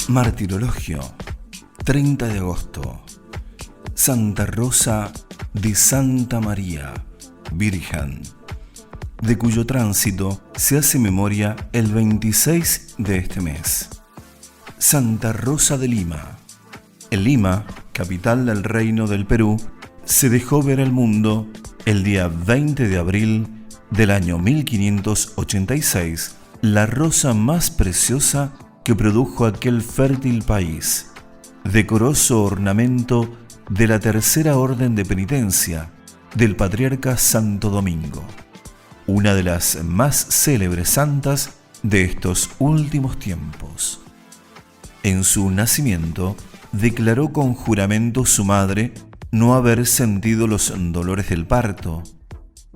Martirologio, 30 de agosto. Santa Rosa de Santa María, Virgen, de cuyo tránsito se hace memoria el 26 de este mes. Santa Rosa de Lima. En Lima, capital del Reino del Perú, se dejó ver al mundo el día 20 de abril del año 1586 la rosa más preciosa que produjo aquel fértil país, decoroso ornamento de la Tercera Orden de Penitencia del Patriarca Santo Domingo, una de las más célebres santas de estos últimos tiempos. En su nacimiento, declaró con juramento su madre no haber sentido los dolores del parto,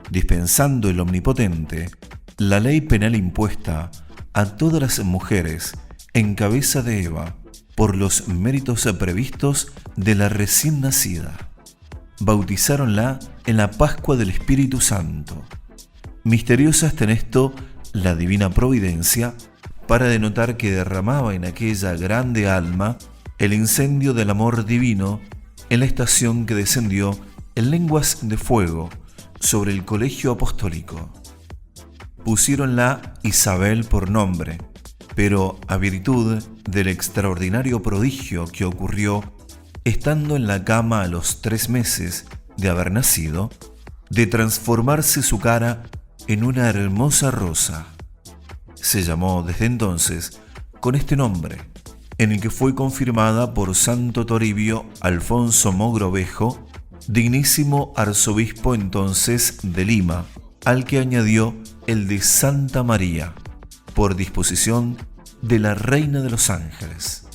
dispensando el Omnipotente la ley penal impuesta a todas las mujeres en cabeza de Eva por los méritos previstos de la recién nacida. Bautizáronla en la Pascua del Espíritu Santo. Misteriosa está en esto la divina providencia para denotar que derramaba en aquella grande alma el incendio del amor divino en la estación que descendió en lenguas de fuego sobre el colegio apostólico. Pusiéronla Isabel por nombre, pero a virtud del extraordinario prodigio que ocurrió estando en la cama a los 3 meses de haber nacido, de transformarse su cara en una hermosa rosa. Se llamó desde entonces con este nombre, en el que fue confirmada por Santo Toribio Alfonso Mogrovejo, dignísimo arzobispo entonces de Lima, al que añadió el de Santa María, por disposición de la Reina de los Ángeles.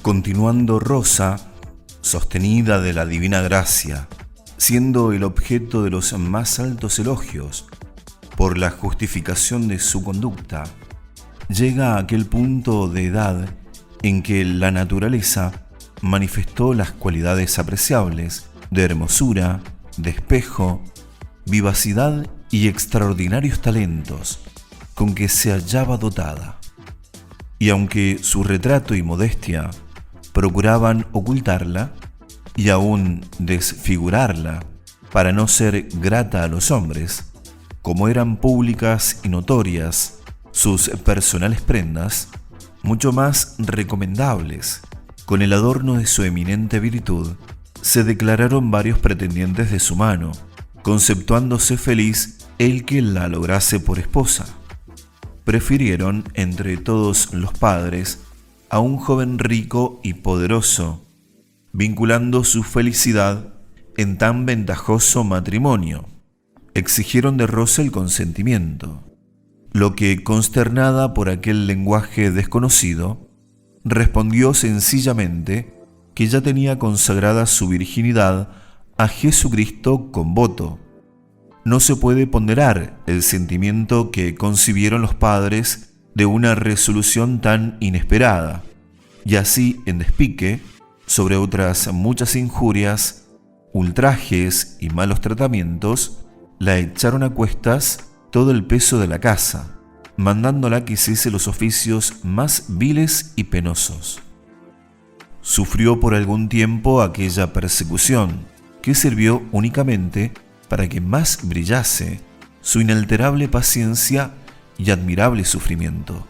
Continuando Rosa, sostenida de la divina gracia, siendo el objeto de los más altos elogios por la justificación de su conducta, llega a aquel punto de edad en que la naturaleza manifestó las cualidades apreciables de hermosura, despejo, vivacidad y extraordinarios talentos con que se hallaba dotada. Y aunque su retrato y modestia procuraban ocultarla y aún desfigurarla para no ser grata a los hombres, como eran públicas y notorias sus personales prendas, mucho más recomendables, con el adorno de su eminente virtud, se declararon varios pretendientes de su mano, conceptuándose feliz el que la lograse por esposa. Prefirieron entre todos los padres a un joven rico y poderoso, vinculando su felicidad en tan ventajoso matrimonio. Exigieron de Rosa el consentimiento, lo que, consternada por aquel lenguaje desconocido, respondió sencillamente que ya tenía consagrada su virginidad a Jesucristo con voto. No se puede ponderar el sentimiento que concibieron los padres de una resolución tan inesperada, y así, en despique, sobre otras muchas injurias, ultrajes y malos tratamientos, la echaron a cuestas todo el peso de la casa, mandándola que hiciese los oficios más viles y penosos. Sufrió por algún tiempo aquella persecución, que sirvió únicamente para que más brillase su inalterable paciencia y admirable sufrimiento,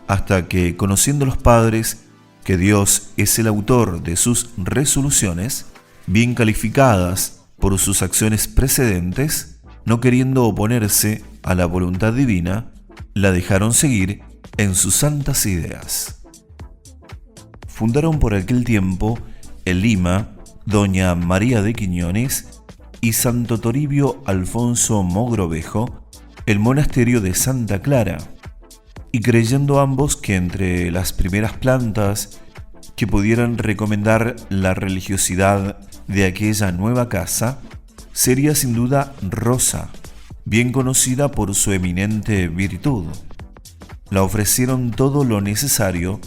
hasta que, conociendo los padres que Dios es el autor de sus resoluciones, bien calificadas por sus acciones precedentes, no queriendo oponerse a la voluntad divina, la dejaron seguir en sus santas ideas. Fundaron por aquel tiempo en Lima doña María de Quiñones y Santo Toribio Alfonso Mogrovejo el monasterio de Santa Clara, y creyendo ambos que entre las primeras plantas que pudieran recomendar la religiosidad de aquella nueva casa sería sin duda Rosa, bien conocida por su eminente virtud. La ofrecieron todo lo necesario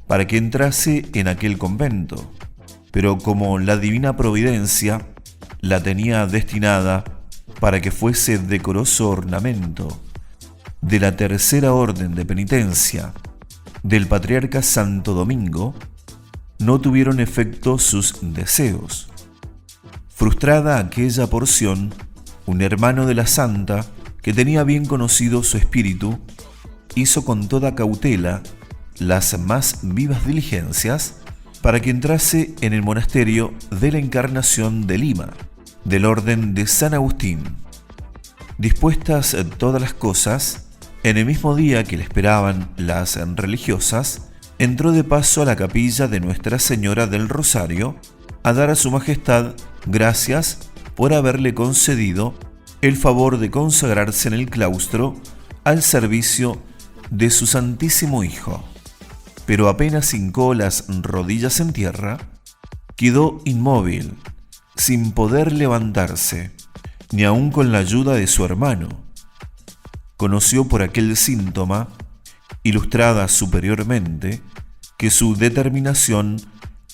para que entrase en aquel convento, pero como la divina providencia la tenía destinada para que fuese decoroso ornamento de la Tercera Orden de Penitencia del patriarca Santo Domingo, no tuvieron efecto sus deseos. Frustrada aquella porción, un hermano de la santa, que tenía bien conocido su espíritu, hizo con toda cautela las más vivas diligencias para que entrase en el monasterio de la Encarnación de Lima, del orden de San Agustín. Dispuestas todas las cosas, en el mismo día que le esperaban las religiosas, entró de paso a la capilla de Nuestra Señora del Rosario a dar a su majestad gracias por haberle concedido el favor de consagrarse en el claustro al servicio de su Santísimo Hijo. Pero apenas hincó las rodillas en tierra, quedó inmóvil, sin poder levantarse, ni aun con la ayuda de su hermano. Conoció por aquel síntoma, ilustrada superiormente, que su determinación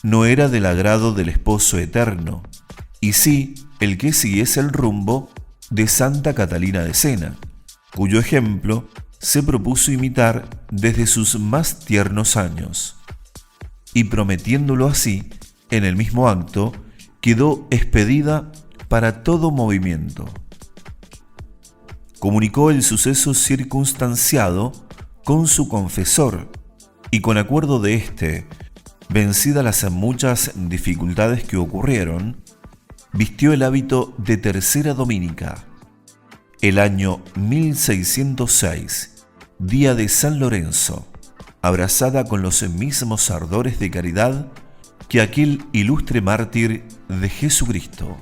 no era del agrado del esposo eterno, y sí el que siguiese el rumbo de Santa Catalina de Siena, cuyo ejemplo se propuso imitar desde sus más tiernos años. Y prometiéndolo así, en el mismo acto, quedó expedida para todo movimiento. Comunicó el suceso circunstanciado con su confesor, y con acuerdo de éste, vencidas las muchas dificultades que ocurrieron, vistió el hábito de tercera dominica. El año 1606, día de San Lorenzo, abrazada con los mismos ardores de caridad que aquel ilustre mártir de Jesucristo.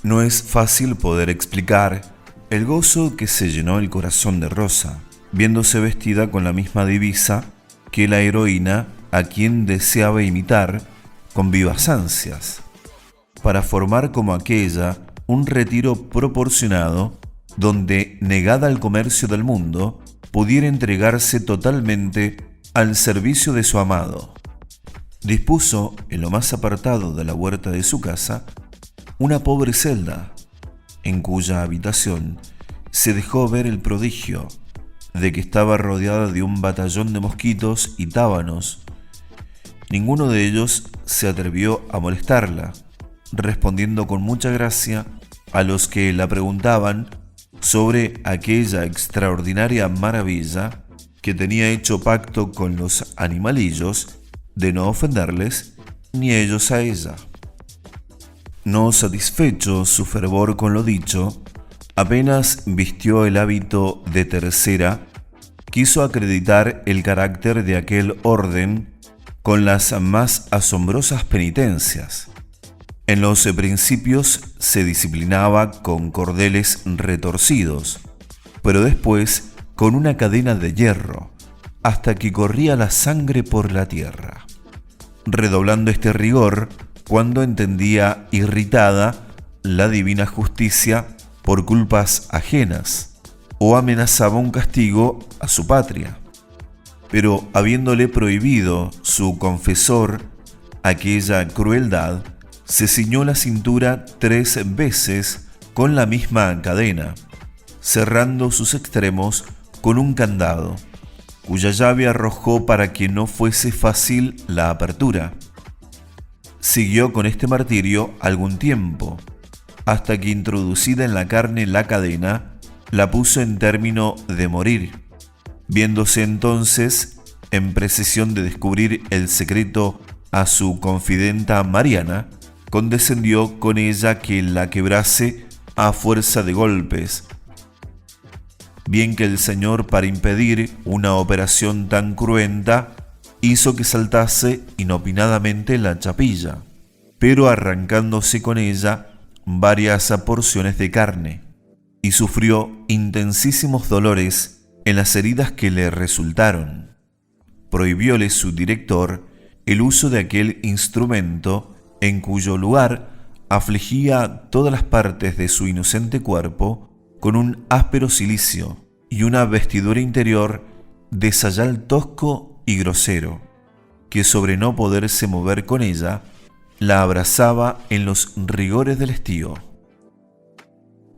No es fácil poder explicar el gozo que se llenó el corazón de Rosa, viéndose vestida con la misma divisa que la heroína a quien deseaba imitar con vivas ansias, para formar como aquella un retiro proporcionado donde, negada al comercio del mundo, pudiera entregarse totalmente al servicio de su amado. Dispuso, en lo más apartado de la huerta de su casa, una pobre celda, en cuya habitación se dejó ver el prodigio de que estaba rodeada de un batallón de mosquitos y tábanos. Ninguno de ellos se atrevió a molestarla, respondiendo con mucha gracia a los que la preguntaban sobre aquella extraordinaria maravilla que tenía hecho pacto con los animalillos de no ofenderles ni ellos a ella. No satisfecho su fervor con lo dicho, apenas vistió el hábito de tercera, quiso acreditar el carácter de aquel orden con las más asombrosas penitencias. En los principios se disciplinaba con cordeles retorcidos, pero después con una cadena de hierro, hasta que corría la sangre por la tierra, redoblando este rigor cuando entendía irritada la divina justicia por culpas ajenas, o amenazaba un castigo a su patria. Pero habiéndole prohibido su confesor aquella crueldad, se ciñó la cintura 3 veces con la misma cadena, cerrando sus extremos con un candado, cuya llave arrojó para que no fuese fácil la apertura. Siguió con este martirio algún tiempo, hasta que, introducida en la carne la cadena, la puso en término de morir. Viéndose entonces en precisión de descubrir el secreto a su confidenta Mariana, condescendió con ella que la quebrase a fuerza de golpes. Bien que el Señor, para impedir una operación tan cruenta, hizo que saltase inopinadamente la chapilla, pero arrancándose con ella varias porciones de carne, y sufrió intensísimos dolores en las heridas que le resultaron. Prohibióle su director el uso de aquel instrumento, en cuyo lugar afligía todas las partes de su inocente cuerpo con un áspero cilicio y una vestidura interior de sayal tosco y grosero, que sobre no poderse mover con ella, la abrazaba en los rigores del estío.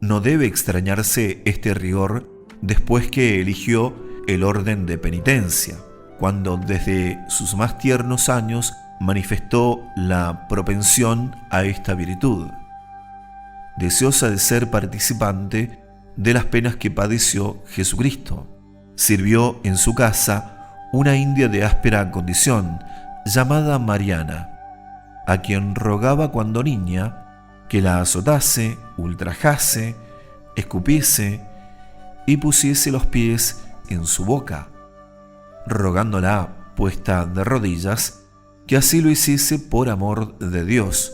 No debe extrañarse este rigor después que eligió el orden de penitencia, cuando desde sus más tiernos años manifestó la propensión a esta virtud. Deseosa de ser participante de las penas que padeció Jesucristo, sirvió en su casa una india de áspera condición, llamada Mariana, a quien rogaba cuando niña que la azotase, ultrajase, escupiese y pusiese los pies en su boca, rogándola, puesta de rodillas, que así lo hiciese por amor de Dios,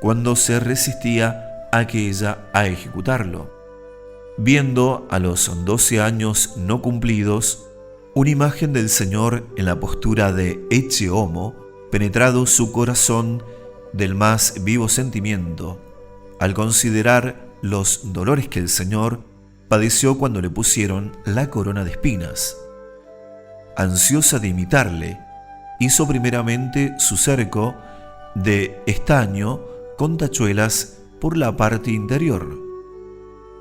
cuando se resistía aquella a ejecutarlo. Viendo a los 12 años no cumplidos una imagen del Señor en la postura de ecce homo, penetrado su corazón del más vivo sentimiento, al considerar los dolores que el Señor padeció cuando le pusieron la corona de espinas. Ansiosa de imitarle, hizo primeramente su cerco de estaño con tachuelas por la parte interior,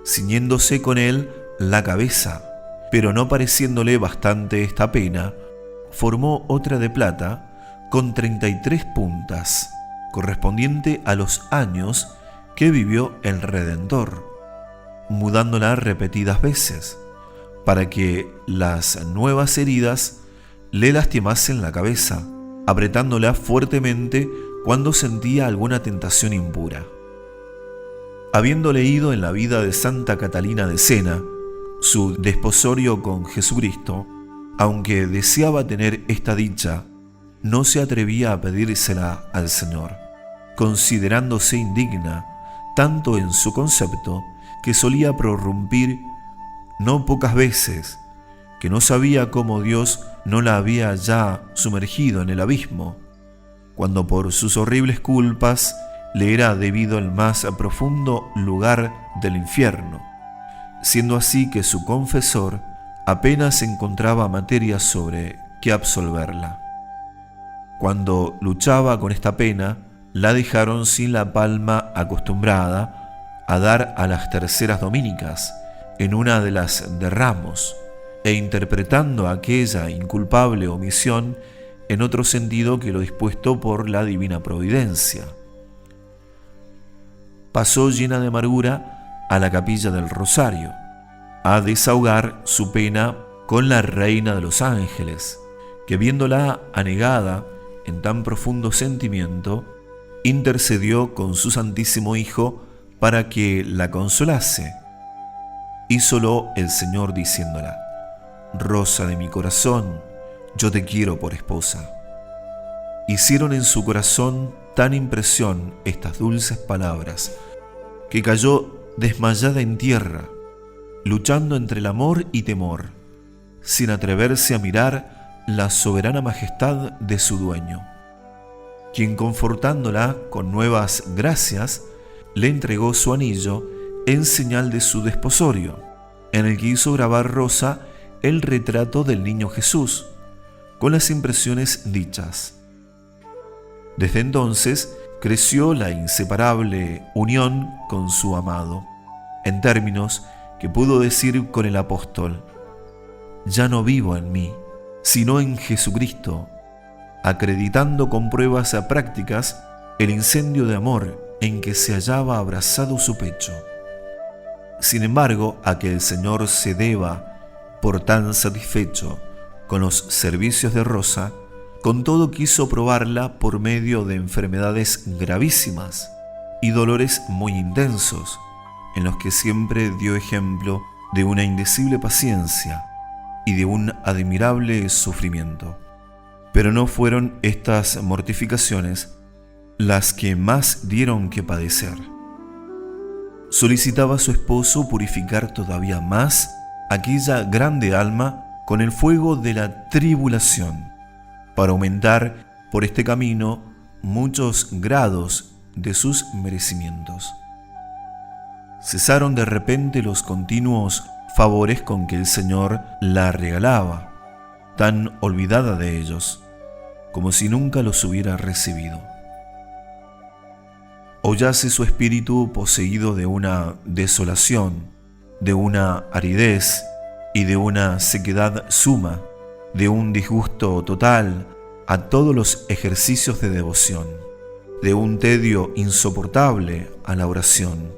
ciñéndose con él la cabeza, pero no pareciéndole bastante esta pena, formó otra de plata con 33 puntas, correspondiente a los años que vivió el Redentor, mudándola repetidas veces, para que las nuevas heridas le lastimasen la cabeza, apretándola fuertemente cuando sentía alguna tentación impura. Habiendo leído en la vida de Santa Catalina de Siena su desposorio con Jesucristo, aunque deseaba tener esta dicha, no se atrevía a pedírsela al Señor, considerándose indigna tanto en su concepto que solía prorrumpir no pocas veces, que no sabía cómo Dios no la había ya sumergido en el abismo, cuando por sus horribles culpas le era debido el más profundo lugar del infierno, siendo así que su confesor apenas encontraba materia sobre qué absolverla. Cuando luchaba con esta pena, la dejaron sin la palma acostumbrada a dar a las terceras dominicas en una de las de Ramos, e interpretando aquella inculpable omisión en otro sentido que lo dispuesto por la divina providencia. Pasó llena de amargura a la capilla del Rosario, a desahogar su pena con la Reina de los Ángeles, que viéndola anegada en tan profundo sentimiento, intercedió con su Santísimo Hijo para que la consolase. Hízolo el Señor diciéndola: Rosa de mi corazón, yo te quiero por esposa. Hicieron en su corazón tan impresión estas dulces palabras, que cayó desmayada en tierra, luchando entre el amor y temor, sin atreverse a mirar la soberana majestad de su dueño, quien, confortándola con nuevas gracias, le entregó su anillo en señal de su desposorio, en el que hizo grabar Rosa el retrato del niño Jesús, con las impresiones dichas. Desde entonces creció la inseparable unión con su amado, en términos que pudo decir con el apóstol: ya no vivo en mí, sino en Jesucristo, acreditando con pruebas prácticas el incendio de amor en que se hallaba abrazado su pecho. Sin embargo, a que el Señor se deba por tan satisfecho con los servicios de Rosa, con todo quiso probarla por medio de enfermedades gravísimas y dolores muy intensos, en los que siempre dio ejemplo de una indecible paciencia y de un admirable sufrimiento. Pero no fueron estas mortificaciones las que más dieron que padecer. Solicitaba a su esposo purificar todavía más aquella grande alma con el fuego de la tribulación, para aumentar por este camino muchos grados de sus merecimientos. Cesaron de repente los continuos favores con que el Señor la regalaba, tan olvidada de ellos, como si nunca los hubiera recibido. Hollase su espíritu poseído de una desolación, de una aridez y de una sequedad suma, de un disgusto total a todos los ejercicios de devoción, de un tedio insoportable a la oración,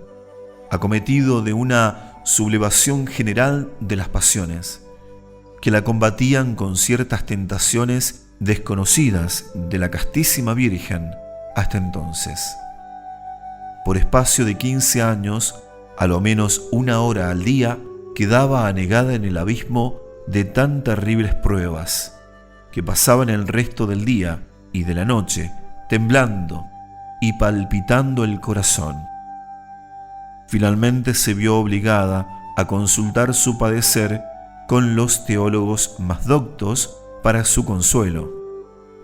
acometido de una sublevación general de las pasiones, que la combatían con ciertas tentaciones desconocidas de la castísima Virgen hasta entonces. Por espacio de 15 años, a lo menos 1 hora al día, quedaba anegada en el abismo de tan terribles pruebas, que pasaban el resto del día y de la noche temblando y palpitando el corazón. Finalmente se vio obligada a consultar su padecer con los teólogos más doctos para su consuelo,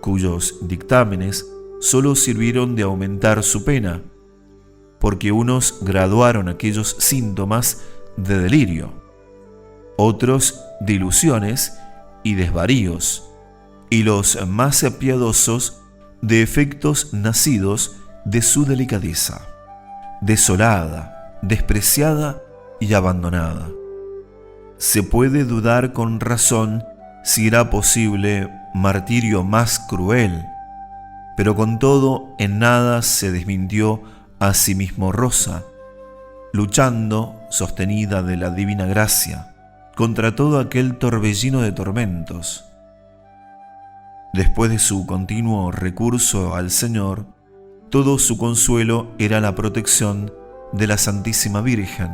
cuyos dictámenes solo sirvieron de aumentar su pena, porque unos graduaron aquellos síntomas de delirio, otros de ilusiones y desvaríos, y los más piadosos de efectos nacidos de su delicadeza, desolada, despreciada y abandonada. Se puede dudar con razón si era posible martirio más cruel, pero con todo en nada se desmintió a sí mismo Rosa, luchando, sostenida de la divina gracia, contra todo aquel torbellino de tormentos. Después de su continuo recurso al Señor, todo su consuelo era la protección de la Santísima Virgen,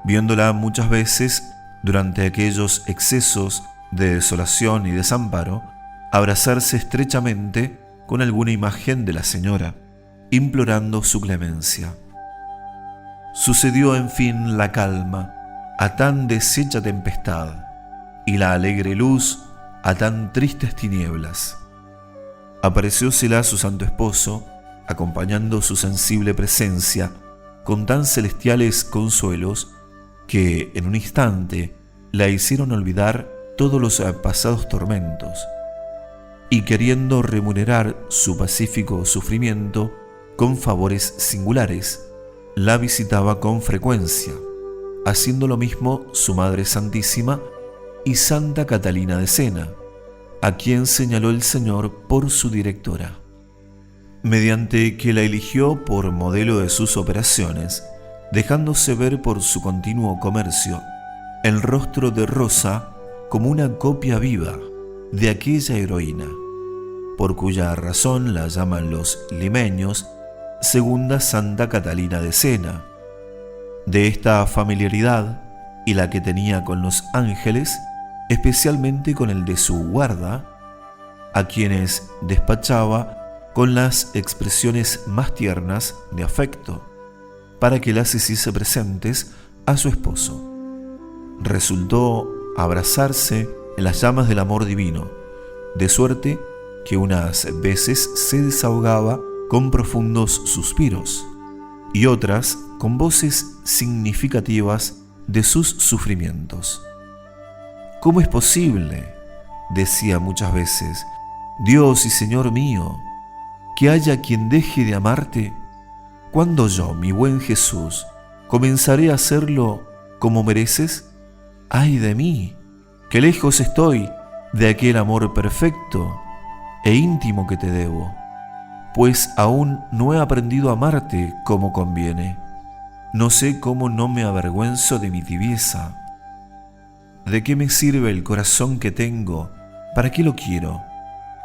viéndola muchas veces durante aquellos excesos de desolación y desamparo, abrazarse estrechamente con alguna imagen de la Señora, implorando su clemencia. Sucedió en fin la calma a tan deshecha tempestad y la alegre luz a tan tristes tinieblas. Apareciósela su santo esposo, acompañando su sensible presencia con tan celestiales consuelos que en un instante la hicieron olvidar todos los pasados tormentos, y queriendo remunerar su pacífico sufrimiento con favores singulares, la visitaba con frecuencia, haciendo lo mismo su Madre Santísima y Santa Catalina de Sena, a quien señaló el Señor por su directora, mediante que la eligió por modelo de sus operaciones, dejándose ver por su continuo comercio el rostro de Rosa como una copia viva de aquella heroína, por cuya razón la llaman los limeños Segunda Santa Catalina de Sena. De esta familiaridad y la que tenía con los ángeles, especialmente con el de su guarda, a quienes despachaba con las expresiones más tiernas de afecto, para que las hiciese presentes a su esposo. Resultó abrazarse en las llamas del amor divino, de suerte que unas veces se desahogaba con profundos suspiros y otras con voces significativas de sus sufrimientos. ¿Cómo es posible?, decía muchas veces, Dios y Señor mío, que haya quien deje de amarte, cuando yo, mi buen Jesús, comenzaré a hacerlo como mereces. ¡Ay de mí, que lejos estoy de aquel amor perfecto e íntimo que te debo, pues aún no he aprendido a amarte como conviene! No sé cómo no me avergüenzo de mi tibieza. ¿De qué me sirve el corazón que tengo? ¿Para qué lo quiero?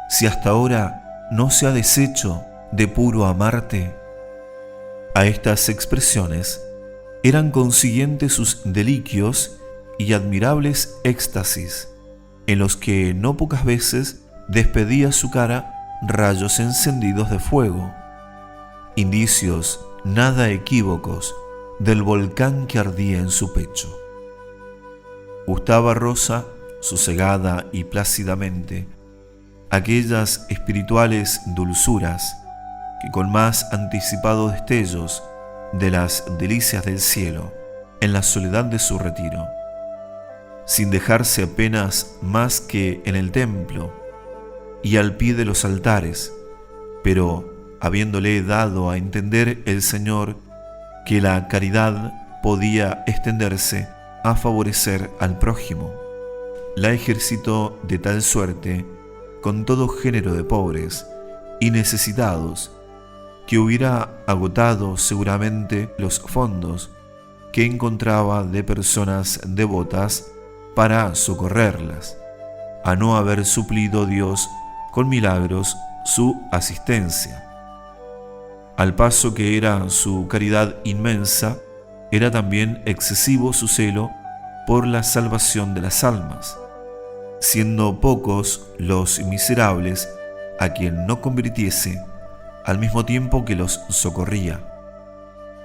Si hasta ahora no se ha deshecho de puro amarte. A estas expresiones eran consiguientes sus deliquios y admirables éxtasis, en los que no pocas veces despedía su cara rayos encendidos de fuego, indicios nada equívocos del volcán que ardía en su pecho. Gustaba Rosa, sosegada y plácidamente, aquellas espirituales dulzuras que con más anticipados destellos de las delicias del cielo, en la soledad de su retiro, sin dejarse apenas más que en el templo y al pie de los altares, pero habiéndole dado a entender el Señor que la caridad podía extenderse a favorecer al prójimo, la ejercitó de tal suerte con todo género de pobres y necesitados, que hubiera agotado seguramente los fondos que encontraba de personas devotas para socorrerlas, a no haber suplido Dios con milagros su asistencia. Al paso que era su caridad inmensa, era también excesivo su celo por la salvación de las almas, siendo pocos los miserables a quien no convirtiese, al mismo tiempo que los socorría,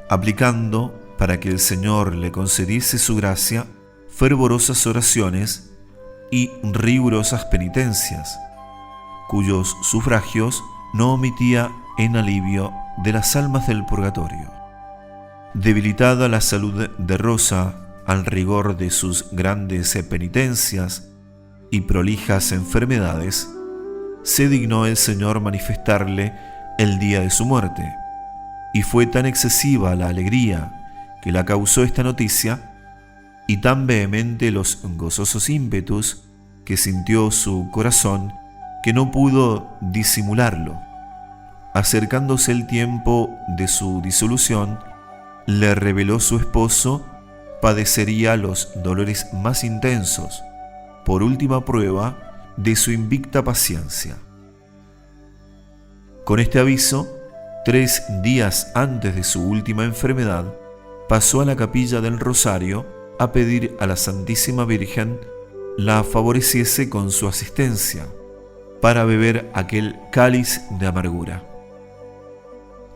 aplicando, para que el Señor le concediese su gracia, fervorosas oraciones y rigurosas penitencias, cuyos sufragios no omitía en alivio de las almas del purgatorio. Debilitada la salud de Rosa al rigor de sus grandes penitencias y prolijas enfermedades, se dignó el Señor manifestarle el día de su muerte, y fue tan excesiva la alegría que la causó esta noticia, y tan vehemente los gozosos ímpetus que sintió su corazón, que no pudo disimularlo. Acercándose el tiempo de su disolución, le reveló su esposo padecería los dolores más intensos, por última prueba de su invicta paciencia. Con este aviso, 3 días antes de su última enfermedad, pasó a la capilla del Rosario a pedir a la Santísima Virgen la favoreciese con su asistencia para beber aquel cáliz de amargura.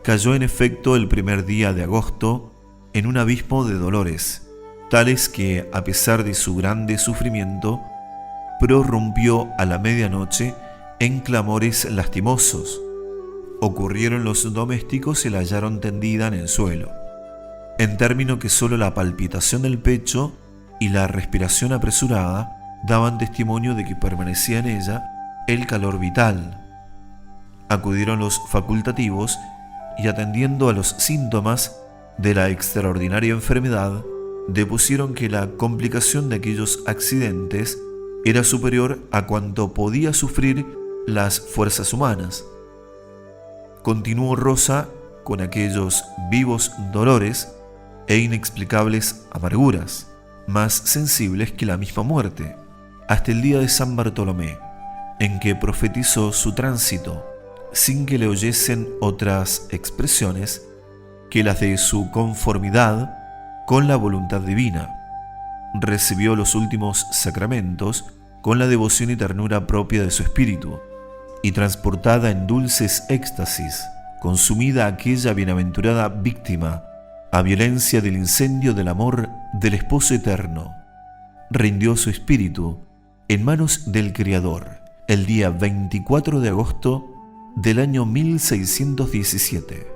Cayó en efecto el primer día de agosto en un abismo de dolores, tales que, a pesar de su grande sufrimiento, prorrumpió a la medianoche en clamores lastimosos. Ocurrieron los domésticos y la hallaron tendida en el suelo, en término que sólo la palpitación del pecho y la respiración apresurada daban testimonio de que permanecía en ella el calor vital. Acudieron los facultativos y, atendiendo a los síntomas de la extraordinaria enfermedad, depusieron que la complicación de aquellos accidentes era superior a cuanto podía sufrir las fuerzas humanas. Continuó Rosa con aquellos vivos dolores e inexplicables amarguras, más sensibles que la misma muerte, hasta el día de San Bartolomé, en que profetizó su tránsito, sin que le oyesen otras expresiones que las de su conformidad con la voluntad divina. Recibió los últimos sacramentos con la devoción y ternura propia de su espíritu, y transportada en dulces éxtasis, consumida aquella bienaventurada víctima a violencia del incendio del amor del esposo eterno, rindió su espíritu en manos del Criador el día 24 de agosto del año 1617.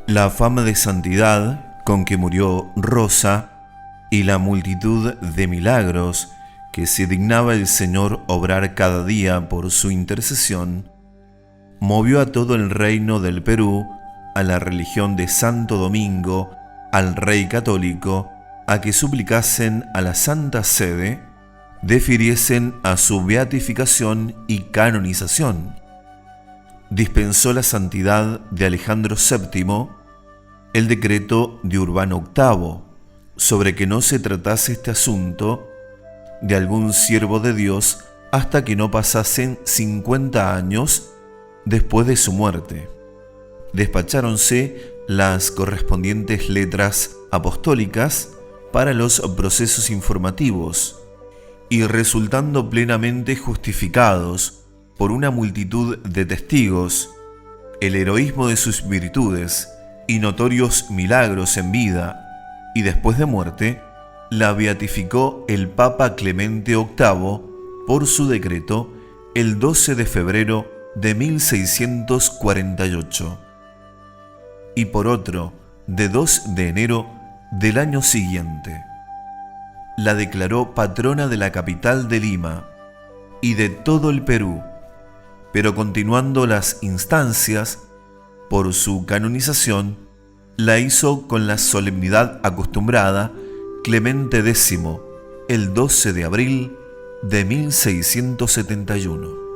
La fama de santidad con que murió Rosa y la multitud de milagros que se dignaba el Señor obrar cada día por su intercesión, movió a todo el reino del Perú, a la religión de Santo Domingo, al rey católico, a que suplicasen a la Santa Sede, defiriesen a su beatificación y canonización. Dispensó la santidad de Alejandro VII el decreto de Urbano VIII, sobre que no se tratase este asunto de algún siervo de Dios hasta que no pasasen 50 años después de su muerte. Despacháronse las correspondientes letras apostólicas para los procesos informativos, y resultando plenamente justificados por una multitud de testigos el heroísmo de sus virtudes y notorios milagros en vida y después de muerte, la beatificó el Papa Clemente VIII por su decreto el 12 de febrero de 1648 y por otro de 2 de enero del año siguiente. La declaró patrona de la capital de Lima y de todo el Perú, pero continuando las instancias por su canonización, la hizo con la solemnidad acostumbrada Clemente X el 12 de abril de 1671.